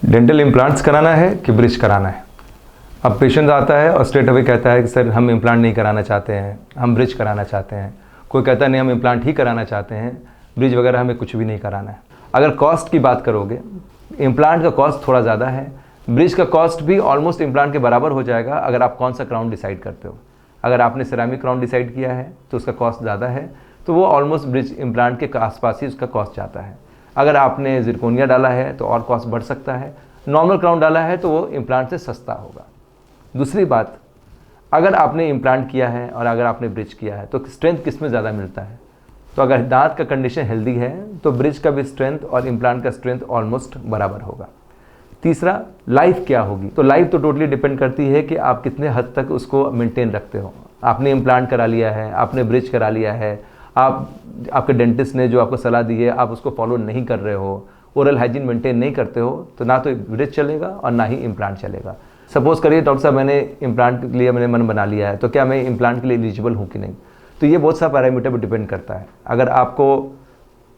Dental implants कराना है कि ब्रिज कराना है। अब पेशेंट आता है और स्ट्रेट अवे कहता है कि सर हम इम्प्लांट नहीं कराना चाहते हैं, हम ब्रिज कराना चाहते हैं। कोई कहता है नहीं हम इम्प्लांट ही कराना चाहते हैं, ब्रिज वगैरह हमें कुछ भी नहीं कराना है। अगर कॉस्ट की बात करोगे, इम्प्लांट का कॉस्ट थोड़ा ज़्यादा है, ब्रिज का कॉस्ट भी ऑलमोस्ट इम्प्लांट के बराबर हो जाएगा अगर आप कौन सा क्राउन डिसाइड करते हो। अगर आपने सिरेमिक क्राउन डिसाइड किया है तो उसका कॉस्ट ज़्यादा है, तो वो ऑलमोस्ट ब्रिज इम्प्लांट के आसपास ही उसका कॉस्ट जाता है। अगर आपने जिरकोनिया डाला है तो और कॉस्ट बढ़ सकता है, नॉर्मल क्राउन डाला है तो वो इम्प्लांट से सस्ता होगा। दूसरी बात, अगर आपने इम्प्लांट किया है और अगर आपने ब्रिज किया है तो स्ट्रेंथ किस में ज़्यादा मिलता है? तो अगर दांत का कंडीशन हेल्दी है तो ब्रिज का भी स्ट्रेंथ और इम्प्लांट का स्ट्रेंथ ऑलमोस्ट बराबर होगा। तीसरा, लाइफ क्या होगी? तो लाइफ तो टोटली डिपेंड करती है कि आप कितने हद तक उसको मेंटेन रखते हो। आपने इम्प्लांट करा लिया है, आपने ब्रिज करा लिया है, आपके डेंटिस्ट ने जो आपको सलाह दी है आप उसको फॉलो नहीं कर रहे हो, ओरल हाइजीन मेंटेन नहीं करते हो, तो ना तो ब्रिज चलेगा और ना ही इम्प्लांट चलेगा। सपोज़ करिए डॉक्टर साहब मैंने इम्प्लांट के लिए मैंने मन बना लिया है, तो क्या मैं इम्प्लांट के लिए एलिजिबल हूँ कि नहीं? तो ये बहुत सा पैरामीटर पर डिपेंड करता है। अगर आपको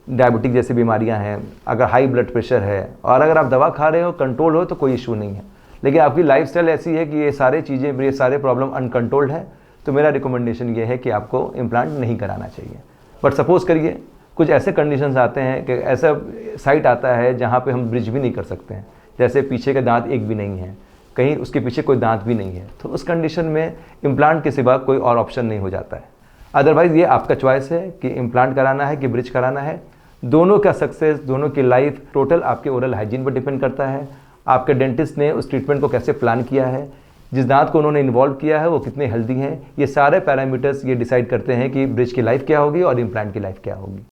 डायबिटिक जैसी बीमारियां हैं, अगर हाई ब्लड प्रेशर है और अगर आप दवा खा रहे हो, कंट्रोल हो, तो कोई इशू नहीं है। लेकिन आपकी लाइफस्टाइल ऐसी है कि ये सारी चीज़ें, ये सारे प्रॉब्लम अनकंट्रोल्ड है, तो मेरा रिकमेंडेशन ये है कि आपको इम्प्लांट नहीं कराना चाहिए। बट सपोज़ करिए कुछ ऐसे कंडीशंस आते हैं कि ऐसा साइट आता है जहाँ पे हम ब्रिज भी नहीं कर सकते हैं, जैसे पीछे का दांत एक भी नहीं है, कहीं उसके पीछे कोई दांत भी नहीं है, तो उस कंडीशन में इम्प्लांट के सिवा कोई और ऑप्शन नहीं हो जाता है। अदरवाइज़ ये आपका चॉइस है कि इम्प्लांट कराना है कि ब्रिज कराना है। दोनों का सक्सेस, दोनों की लाइफ टोटल आपके ओरल हाइजीन पर डिपेंड करता है। आपके डेंटिस्ट ने उस ट्रीटमेंट को कैसे प्लान किया है, जिस दांत को उन्होंने इन्वॉल्व किया है वो कितने हेल्दी हैं, ये सारे पैरामीटर्स ये डिसाइड करते हैं कि ब्रिज की लाइफ क्या होगी और इम्प्लांट की लाइफ क्या होगी।